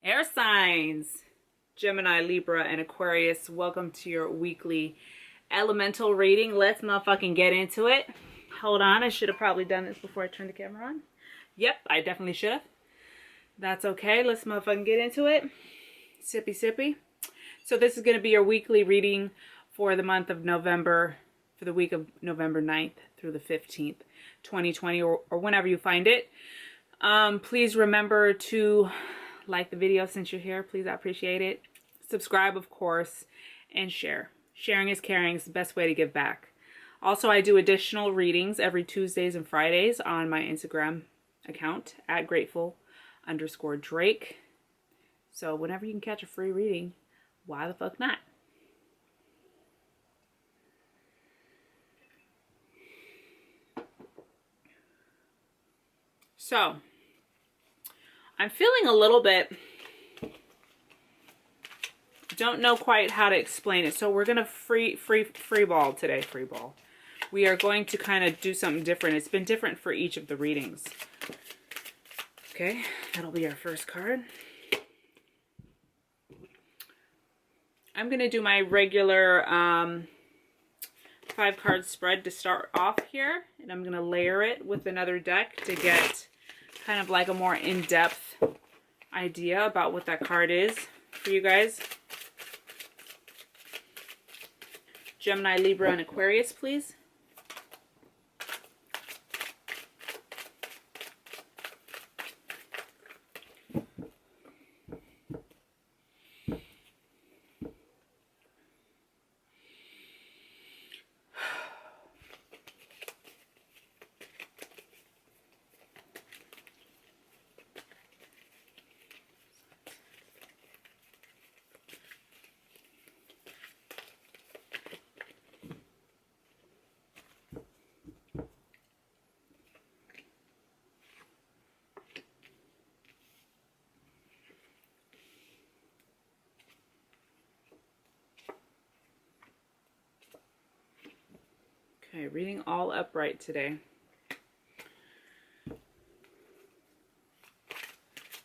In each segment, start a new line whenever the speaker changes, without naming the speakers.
Air signs, Gemini, Libra, and Aquarius. Welcome to your weekly elemental reading. Let's motherfucking get into it. Hold on, I should have probably done this before I turned the camera on. Yep, I definitely should have. That's okay. Let's motherfucking get into it. Sippy, sippy. So this is going to be your weekly reading for the month of November, for the week of November 9th through the 15th, 2020, or whenever you find it. Please remember to like the video since you're here. Please, I appreciate it. Subscribe, of course, and share. Sharing is caring. It's the best way to give back. Also, I do additional readings every Tuesdays and Fridays on my Instagram account at grateful_Drake. So whenever you can catch a free reading, why the fuck not? So I'm feeling a little bit, don't know quite how to explain it. So we're going to free ball today. Free ball. We are going to kind of do something different. It's been different for each of the readings. Okay, that'll be our first card. I'm going to do my regular 5-card spread to start off here. And I'm going to layer it with another deck to get kind of like a more in-depth idea about what that card is for you guys. Gemini, Libra, and Aquarius, please. Okay, reading all upright today.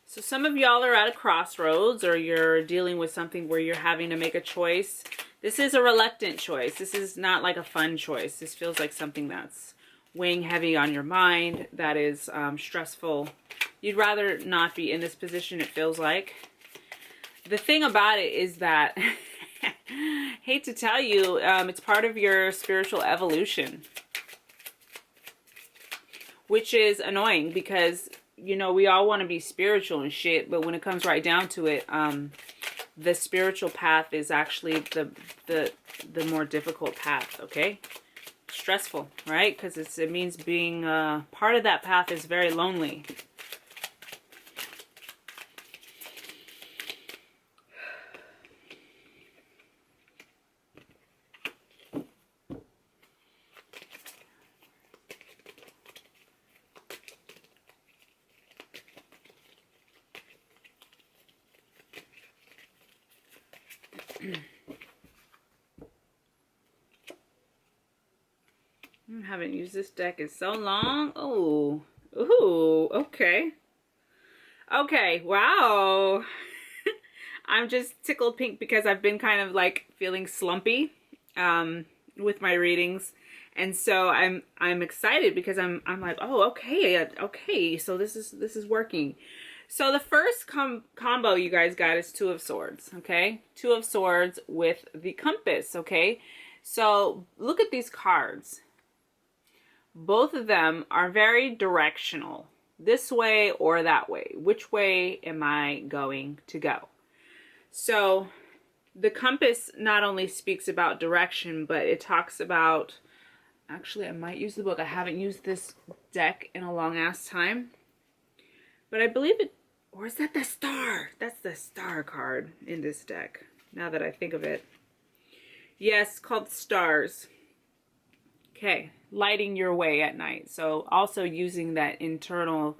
So some of y'all are at a crossroads, or you're dealing with something where you're having to make a choice. This is a reluctant choice. This is not like a fun choice. This feels like something that's weighing heavy on your mind, that is stressful. You'd rather not be in this position, it feels like. The thing about it is that hate to tell you, it's part of your spiritual evolution, which is annoying because, you know, we all want to be spiritual and shit, but when it comes right down to it, the spiritual path is actually the more difficult path. Okay, stressful, right? Because it means being part of that path is very lonely. I haven't used this deck in so long. Oh, ooh, okay. Okay, wow. I'm just tickled pink because I've been kind of like feeling slumpy with my readings. And so I'm excited because I'm like, oh, okay. So this is working. So the first combo you guys got is 2 of Swords, okay? 2 of Swords with the compass, okay? So look at these cards. Both of them are very directional, this way or that way. Which way am I going to go? So the compass not only speaks about direction, but it talks about, actually I might use the book. I haven't used this deck in a long ass time, but I believe it, or is that the star? That's the star card in this deck, now that I think of it. Yes, called Stars. Okay, lighting your way at night. So also using that inner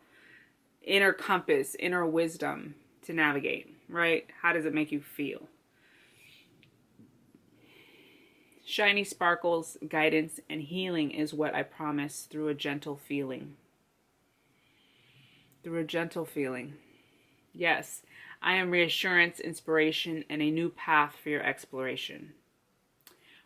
compass, inner wisdom to navigate, right? How does it make you feel? Shiny sparkles, guidance, and healing is what I promise through a gentle feeling. Through a gentle feeling. Yes. I am reassurance, inspiration, and a new path for your exploration.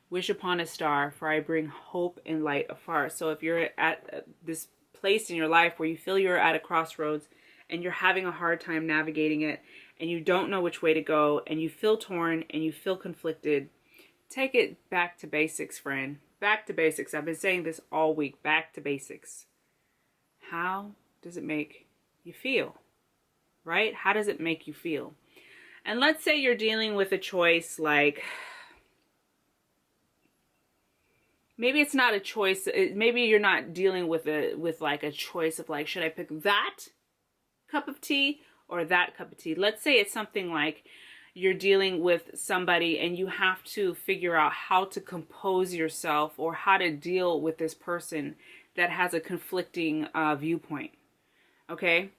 Wish upon a star, for I bring hope and light afar. So if you're at this place in your life where you feel you're at a crossroads and you're having a hard time navigating it and you don't know which way to go and you feel torn and you feel conflicted, take it back to basics, friend. Back to basics. I've been saying this all week. Back to basics. How does it make you feel? Right? How does it make you feel? And let's say you're dealing with a choice like, maybe it's not a choice. Maybe you're not dealing with like a choice of like, should I pick that cup of tea or that cup of tea? Let's say it's something like you're dealing with somebody and you have to figure out how to compose yourself or how to deal with this person that has a conflicting viewpoint. Okay?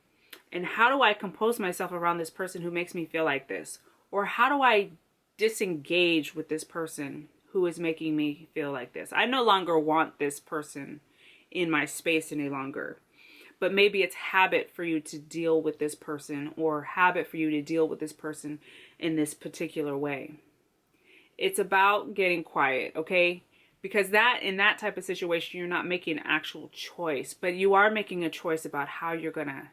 And how do I compose myself around this person who makes me feel like this? Or how do I disengage with this person who is making me feel like this? I no longer want this person in my space any longer. But maybe it's habit for you to deal with this person or habit for you to deal with this person in this particular way. It's about getting quiet, okay? Because that in that type of situation, you're not making an actual choice, but you are making a choice about how you're going to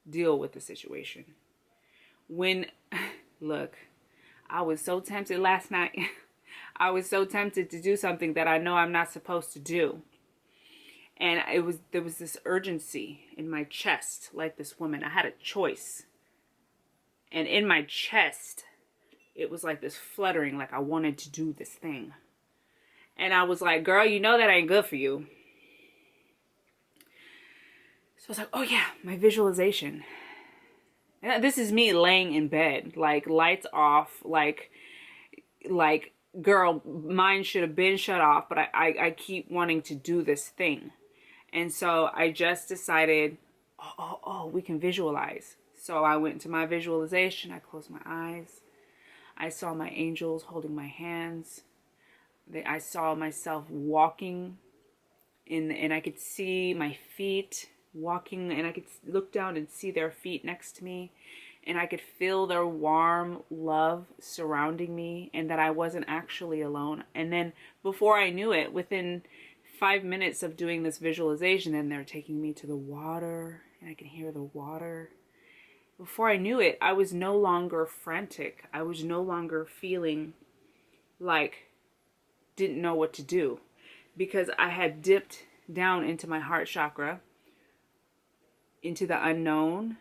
deal with the situation. Look, I was so tempted last night. I was so tempted to do something that I know I'm not supposed to do. And there was this urgency in my chest, like this woman. I had a choice. And in my chest, it was like this fluttering, like I wanted to do this thing. And I was like, girl, you know that ain't good for you. So I was like, oh yeah, my visualization. And this is me laying in bed, like lights off, like girl, mine should have been shut off, but I keep wanting to do this thing. And so I just decided, we can visualize. So I went into my visualization. I closed my eyes. I saw my angels holding my hands. I saw myself walking and I could see my feet walking, and I could look down and see their feet next to me. And I could feel their warm love surrounding me and that I wasn't actually alone. And then before I knew it, within 5 minutes of doing this visualization, and they're taking me to the water and I can hear the water. Before I knew it, I was no longer frantic. I was no longer feeling like didn't know what to do, because I had dipped down into my heart chakra, into the unknown,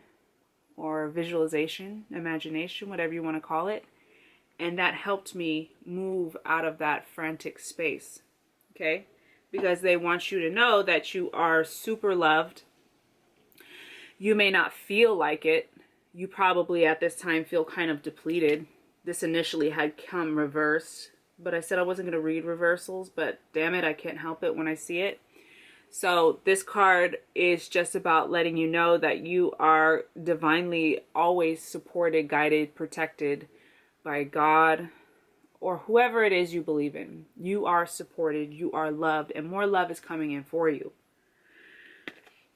or visualization, imagination, whatever you want to call it. And that helped me move out of that frantic space. Okay? Because they want you to know that you are super loved. You may not feel like it. You probably at this time feel kind of depleted. This initially had come reversed, but I said I wasn't going to read reversals, but damn it, I can't help it when I see it. So this card is just about letting you know that you are divinely always supported, guided, protected by God or whoever it is you believe in. You are supported, you are loved, and more love is coming in for you.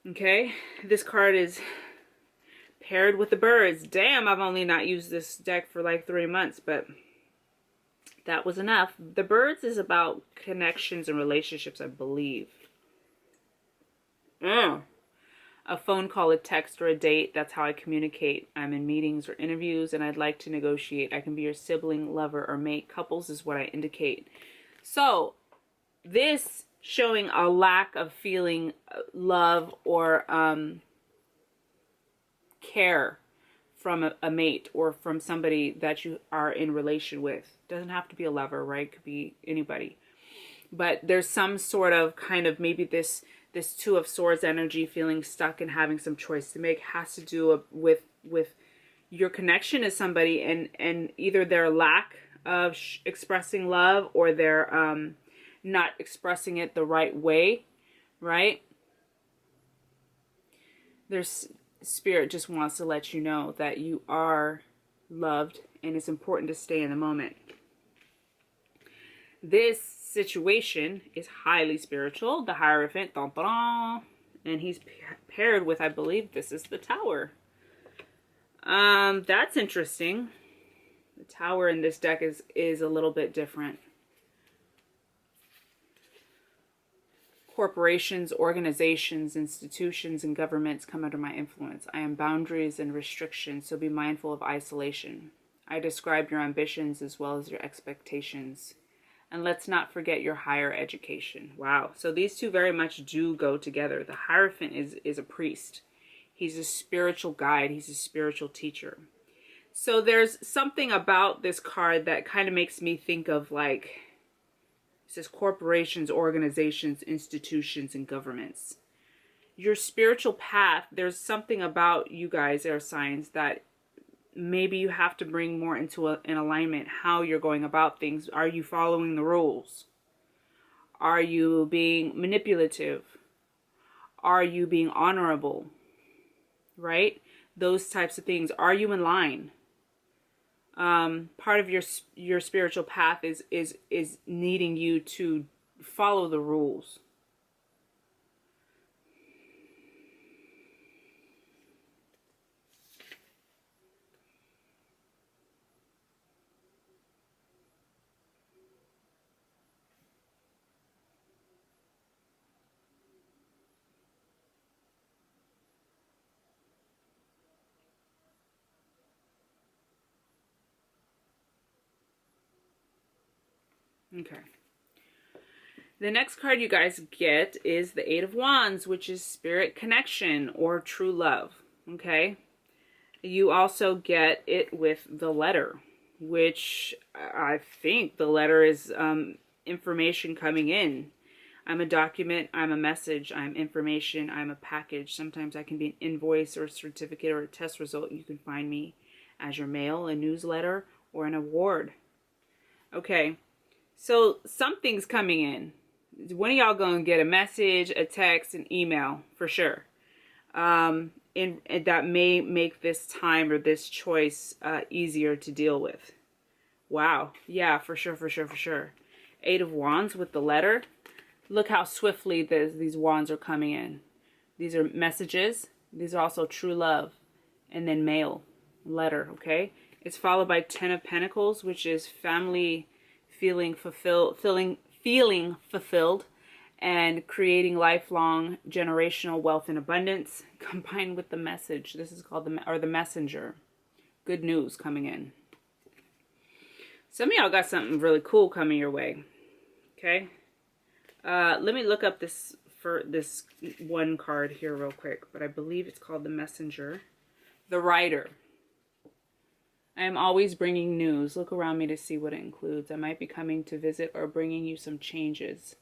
Okay, this card is paired with the birds. Damn, I've only not used this deck for like 3 months, but that was enough. The birds is about connections and relationships, I believe. A phone call, a text, or a date. That's how I communicate. I'm in meetings or interviews and I'd like to negotiate. I can be your sibling, lover, or mate. Couples is what I indicate. So this showing a lack of feeling love or care from a mate or from somebody that you are in relation with. Doesn't have to be a lover, right? Could be anybody. But there's some sort of kind of maybe this Two of Swords energy, feeling stuck and having some choice to make, has to do with your connection to somebody and either their lack of expressing love or their not expressing it the right way, right? There's Spirit just wants to let you know that you are loved and it's important to stay in the moment. This situation is highly spiritual. The Hierophant, dun, dun, dun, and he's paired with, I believe this is the Tower. That's interesting. The Tower in this deck is a little bit different. Corporations, organizations, institutions, and governments come under my influence. I am boundaries and restrictions, so be mindful of isolation. I describe your ambitions as well as your expectations. And let's not forget your higher education. Wow. So these two very much do go together. The Hierophant is a priest. He's a spiritual guide. He's a spiritual teacher. So there's something about this card that kind of makes me think of, like, it says corporations, organizations, institutions, and governments. Your spiritual path, there's something about you guys, air signs, that maybe you have to bring more into an alignment how you're going about things. Are you following the rules? Are you being manipulative? Are you being honorable? Right? Those types of things. Are you in line? Part of your spiritual path is needing you to follow the rules. Okay. The next card you guys get is the Eight of Wands, which is spirit connection or true love. Okay. You also get it with the letter, which I think the letter is information coming in. I'm a document, I'm a message, I'm information, I'm a package. Sometimes I can be an invoice or a certificate or a test result. You can find me as your mail, a newsletter, or an award. Okay. So something's coming in. One of y'all gonna get a message, a text, an email for sure. And that may make this time or this choice easier to deal with. Wow. Yeah, for sure, for sure, for sure. Eight of Wands with the letter. Look how swiftly these wands are coming in. These are messages. These are also true love. And then mail, letter, okay? It's followed by Ten of Pentacles, which is family feeling fulfilled, and creating lifelong generational wealth and abundance, combined with the message. This is called the messenger. Good news coming in. Some of y'all got something really cool coming your way. Okay. Let me look up this one card here real quick, but I believe it's called the messenger. The rider. I am always bringing news. Look around me to see what it includes. I might be coming to visit or bringing you some changes.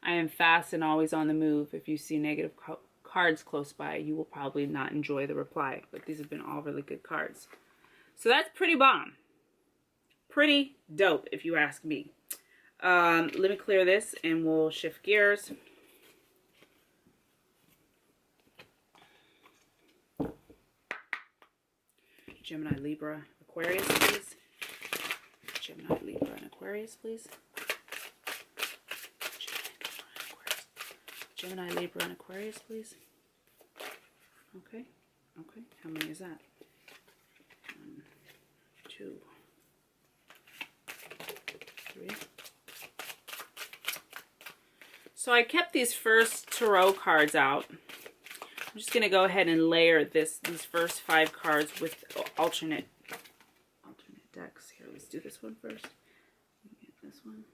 I am fast and always on the move. If you see negative cards close by, you will probably not enjoy the reply. But these have been all really good cards. So that's pretty bomb. Pretty dope, if you ask me. Let me clear this and we'll shift gears. Gemini, Libra, Aquarius, please. Gemini, Libra, and Aquarius, please. Gemini, Libra, and Aquarius, please. Okay. Okay. How many is that? 1, 2, 3. So I kept these first tarot cards out. I'm just going to go ahead and layer these first 5 cards with alternate decks. Here, let's do this one first. Get this one.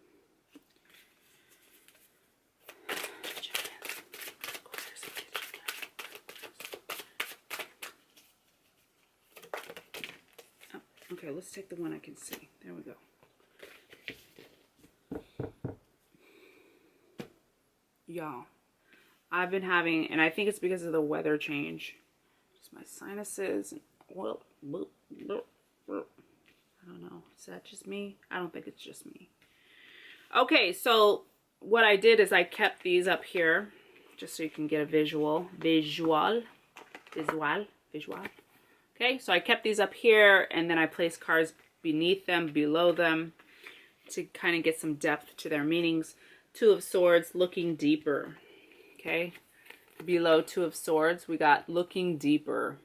Oh, okay, let's take the one I can see. There we go. Y'all, I've been having, and I think it's because of the weather change, just my sinuses. Well, I don't know. Is that just me? I don't think it's just me. Okay, so what I did is I kept these up here, just so you can get a visual. Okay, so I kept these up here, and then I placed cards beneath them, below them, to kind of get some depth to their meanings. Two of Swords, looking deeper. Okay, below Two of Swords, we got looking deeper.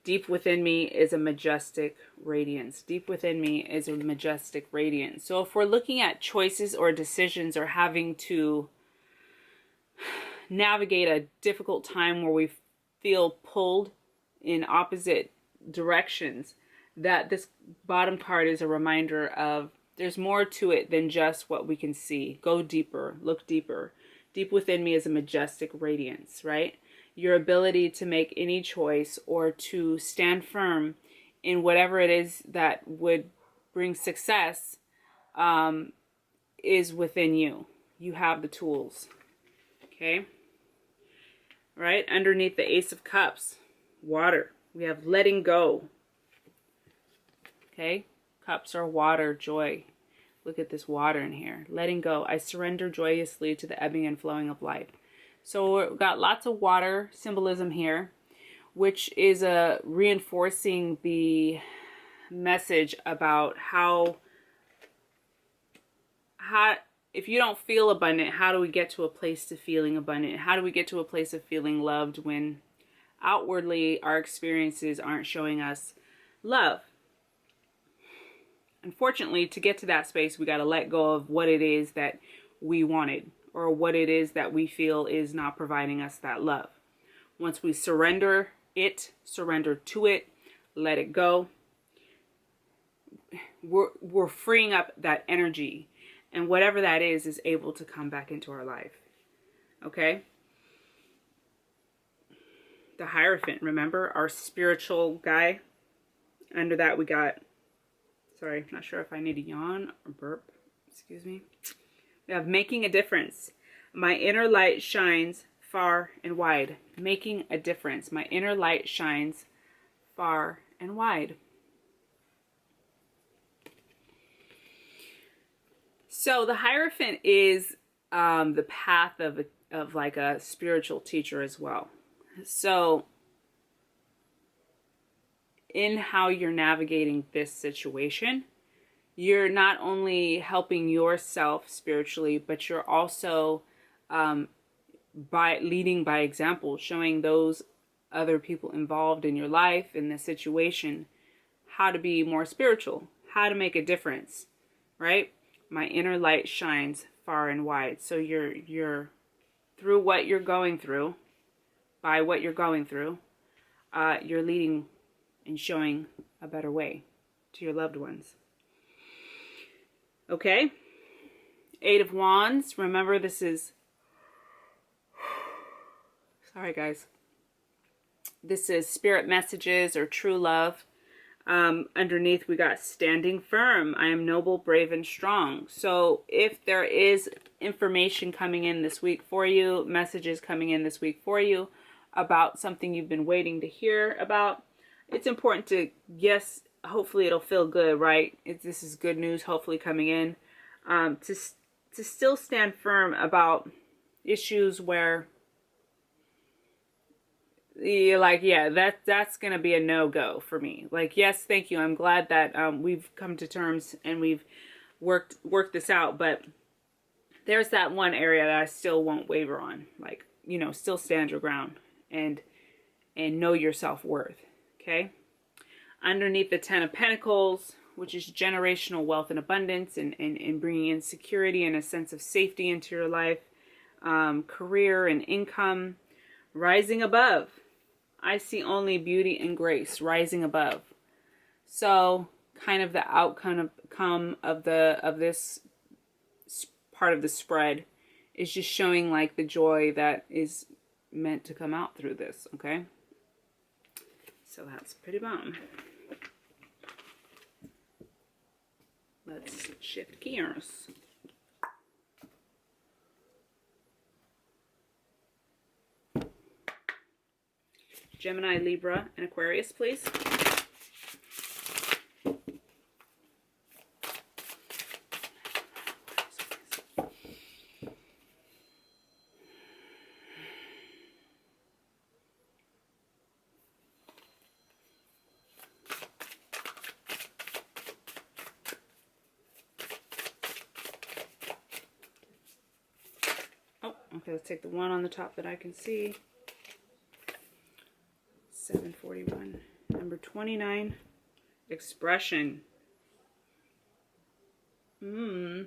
Deep within me is a majestic radiance. Deep within me is a majestic radiance. So if we're looking at choices or decisions or having to navigate a difficult time where we feel pulled in opposite directions, that this bottom card is a reminder of there's more to it than just what we can see. Go deeper, look deeper. Deep within me is a majestic radiance, right? Your ability to make any choice or to stand firm in whatever it is that would bring success is within you. You have the tools, okay? Right? Underneath the Ace of Cups, water. We have letting go. Okay? Cups are water, joy. Look at this water in here. Letting go. I surrender joyously to the ebbing and flowing of life. So we've got lots of water symbolism here, which is reinforcing the message about how if you don't feel abundant, how do we get to a place to feeling abundant? How do we get to a place of feeling loved when outwardly our experiences aren't showing us love? Unfortunately, to get to that space, we got to let go of what it is that we wanted or what it is that we feel is not providing us that love. Once we surrender to it, let it go, we're freeing up that energy, and whatever that is able to come back into our life. Okay? The Hierophant, remember, our spiritual guy. Under that we got, sorry, not sure if I need a yawn or burp. Excuse me. We have making a difference. My inner light shines far and wide. Making a difference. My inner light shines far and wide. So the Hierophant is the path of like a spiritual teacher as well. So in how you're navigating this situation, you're not only helping yourself spiritually, but you're also by leading by example, showing those other people involved in your life, in this situation, how to be more spiritual, how to make a difference, right? My inner light shines far and wide. So you're through what you're going through, by what you're going through, you're leading and showing a better way to your loved ones. Okay? Eight of Wands. Remember, this is... Sorry, guys. This is spirit messages or true love. Underneath, we got standing firm. I am noble, brave, and strong. So if there is information coming in this week for you, messages coming in this week for you about something you've been waiting to hear about, it's important to, yes, hopefully it'll feel good, right? This is good news, hopefully coming in. To still stand firm about issues where you're like, yeah, that's gonna be a no-go for me. Like, yes, thank you. I'm glad that we've come to terms and we've worked this out, but there's that one area that I still won't waver on. Like, you know, still stand your ground and know your self-worth. Okay? Underneath the Ten of Pentacles, which is generational wealth and abundance and bringing in security and a sense of safety into your life, career and income, rising above. I see only beauty and grace rising above. So kind of the outcome of this part of the spread is just showing like the joy that is meant to come out through this, okay? So that's pretty bomb. Let's shift gears. Gemini, Libra, and Aquarius, please. Oh, okay, let's take the one on the top that I can see. 741. 29. Expression. 29.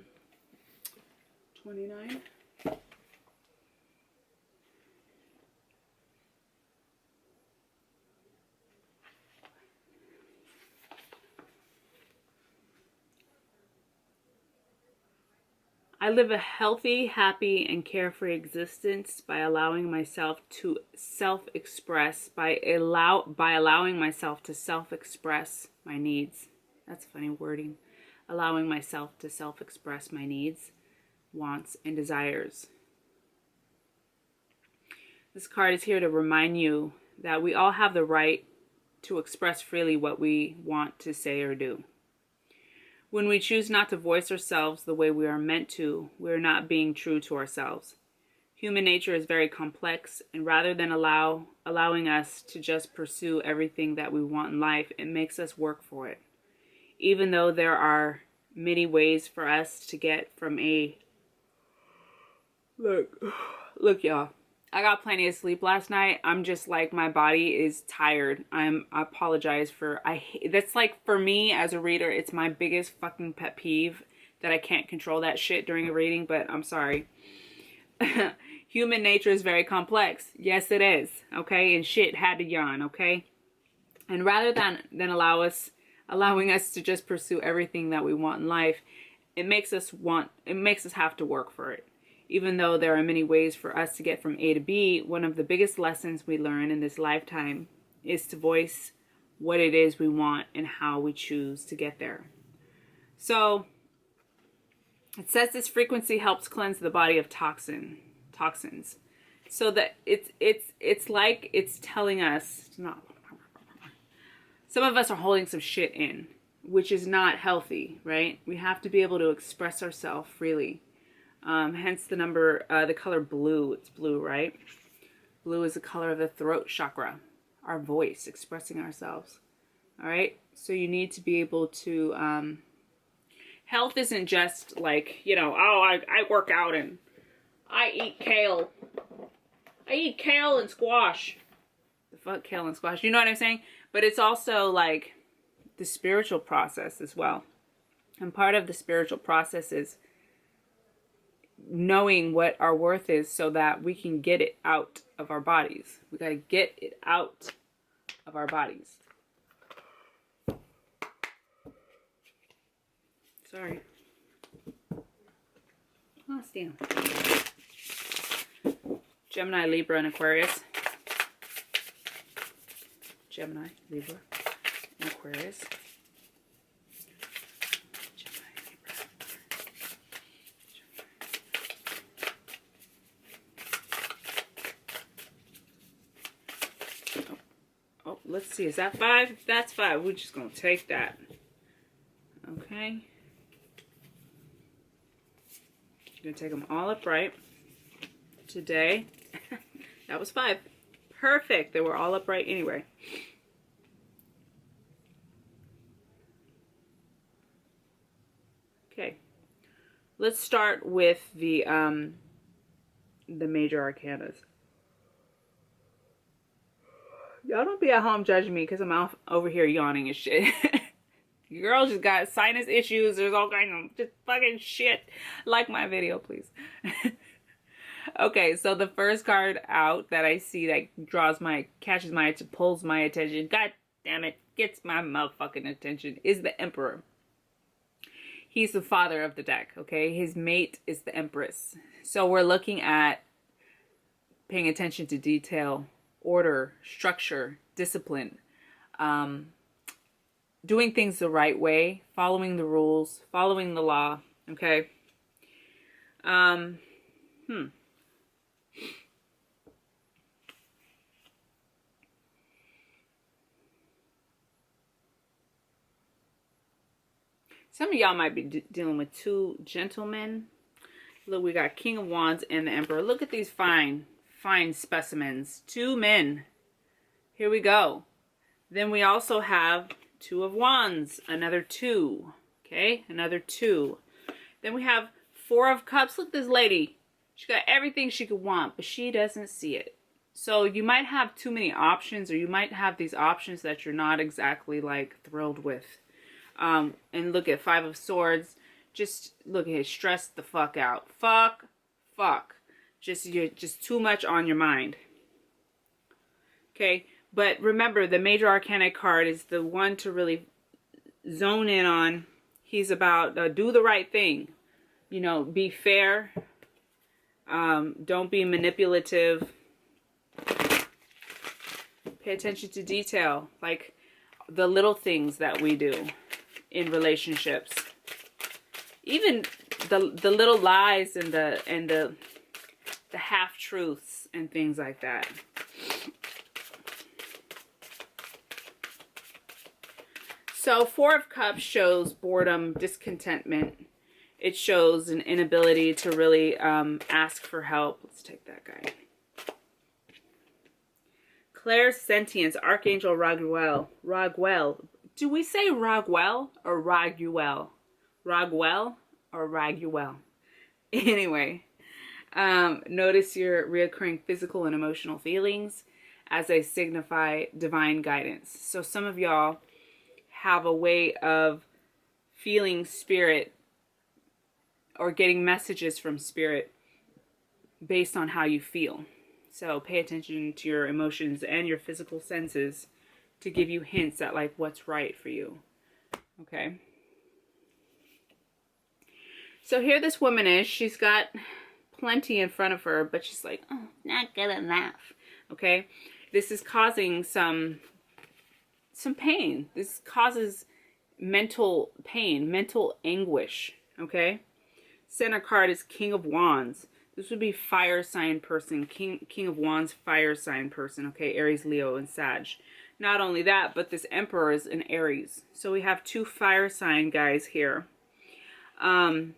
I live a healthy, happy, and carefree existence by allowing myself to self-express, by allowing myself to self-express my needs. That's funny wording. Allowing myself to self-express my needs, wants, and desires. This card is here to remind you that we all have the right to express freely what we want to say or do. When we choose not to voice ourselves the way we are meant to, we are not being true to ourselves. Human nature is very complex, and rather than allowing us to just pursue everything that we want in life, it makes us work for it. Even though there are many ways for us to get from a... Look, y'all. I got plenty of sleep last night. I'm just like, my body is tired. I apologize for, that's like, for me as a reader, it's my biggest fucking pet peeve that I can't control that shit during a reading, but I'm sorry. Human nature is very complex. Yes, it is. Okay. And shit had to yawn. Okay. And rather than allowing us to just pursue everything that we want in life, it makes us have to work for it. Even though there are many ways for us to get from A to B, one of the biggest lessons we learn in this lifetime is to voice what it is we want and how we choose to get there. So it says this frequency helps cleanse the body of toxins. So that it's like it's telling us, some of us are holding some shit in, which is not healthy, right? We have to be able to express ourselves freely. Hence the color blue. It's blue, right? Blue is the color of the throat chakra, our voice, expressing ourselves. All right. So you need to be able to, health isn't just like, I work out and I eat kale. I eat kale and squash. The fuck, kale and squash. You know what I'm saying? But it's also like the spiritual process as well. And part of the spiritual process is knowing what our worth is so that we can get it out of our bodies. We got to get it out of our bodies. Sorry. Oh, damn. Gemini, Libra, and Aquarius. Gemini, Libra, and Aquarius. Let's see, is that 5? If that's 5, we're just going to take that. Okay. You're going to take them all upright. Today, that was 5. Perfect. They were all upright anyway. Okay. Let's start with the major arcanas. Y'all don't be at home judging me because I'm over here yawning and shit. Your girl just got sinus issues. There's all kinds of just fucking shit. Like my video, please. Okay, so the first card out that I see that pulls my attention, god damn it, gets my motherfucking attention, is the Emperor. He's the father of the deck, okay? His mate is the Empress. So we're looking at paying attention to detail, order, structure, discipline, doing things the right way, following the rules, following the law, okay? Some of y'all might be dealing with 2 gentlemen. Look, we got King of Wands and the Emperor. Look at these fine specimens. 2 men. Here we go. Then we also have 2 of Wands. Another 2. Okay, another 2. Then we have 4 of Cups. Look at this lady. She got everything she could want, but she doesn't see it. So you might have too many options, or you might have these options that you're not exactly like thrilled with. And look at Five of Swords. Just look at it, stress the fuck out. Fuck. You're just too much on your mind. Okay, but remember, the Major Arcana card is the one to really zone in on. He's about do the right thing. You know, be fair. Don't be manipulative. Pay attention to detail, like the little things that we do in relationships. Even the little lies and the half truths and things like that. So Four of Cups shows boredom, discontentment. It shows an inability to really ask for help. Let's take that guy. Clairsentience, Archangel Raguel. Do we say Raguel or Raguel? Raguel or Raguel? Anyway, notice your reoccurring physical and emotional feelings as they signify divine guidance. So some of y'all have a way of feeling spirit or getting messages from spirit based on how you feel. So pay attention to your emotions and your physical senses to give you hints at like what's right for you. Okay. So here this woman is. She's got plenty in front of her, but she's like, oh, not good enough. Okay. This is causing some pain. This causes mental pain, mental anguish. Okay. Center card is King of Wands. This would be fire sign person, King of Wands, fire sign person, okay, Aries, Leo, and Sag. Not only that, but this Emperor is an Aries. So we have two fire sign guys here. The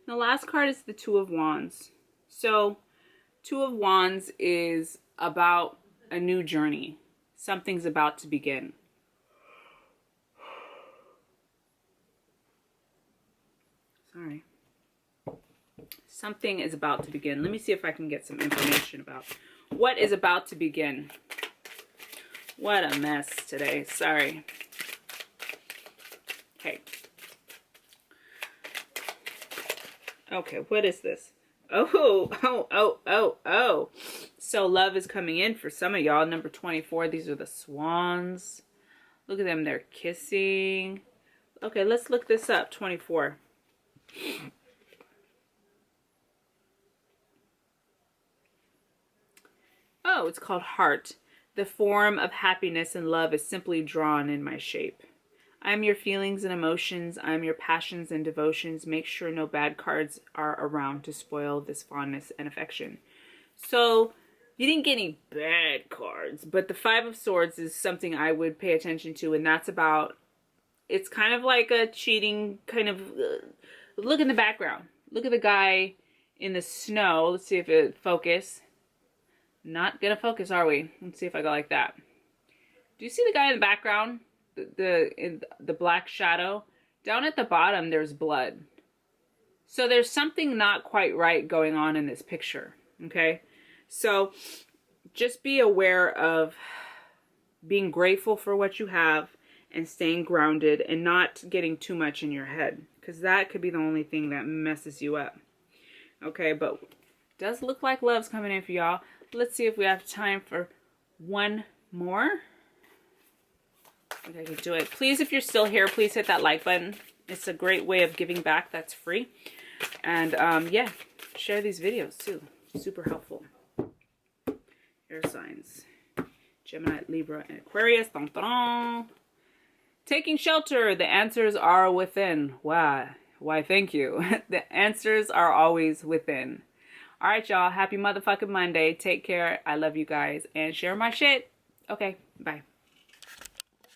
last card is the Two of Wands. So Two of Wands is about a new journey. Something's about to begin. Sorry. Something is about to begin. Let me see if I can get some information about what is about to begin. What a mess today. Sorry. Okay. Okay, what is this? Oh. So love is coming in for some of y'all. Number 24, these are the swans. Look at them, they're kissing. Okay, let's look this up, 24. Oh, it's called Heart. The form of happiness and love is simply drawn in my shape. I am your feelings and emotions. I am your passions and devotions. Make sure no bad cards are around to spoil this fondness and affection. So you didn't get any bad cards, but the Five of Swords is something I would pay attention to, and that's about, it's kind of like a cheating kind of, look in the background. Look at the guy in the snow. Let's see if it focus. Not gonna focus, are we? Let's see if I go like that. Do you see the guy in the background? In the black shadow? Down at the bottom, there's blood. So there's something not quite right going on in this picture. Okay? So just be aware of being grateful for what you have and staying grounded and not getting too much in your head, because that could be the only thing that messes you up. Okay, but does look like love's coming in for y'all. Let's see if we have time for one more. Okay, I can do it. Please, if you're still here, please hit that like button. It's a great way of giving back. That's free. And yeah, share these videos too. Super helpful. Air signs. Gemini, Libra, and Aquarius. Dun, dun, dun. Taking shelter. The answers are within. Why? Why, thank you. The answers are always within. All right, y'all. Happy motherfucking Monday. Take care. I love you guys. And share my shit. Okay, bye.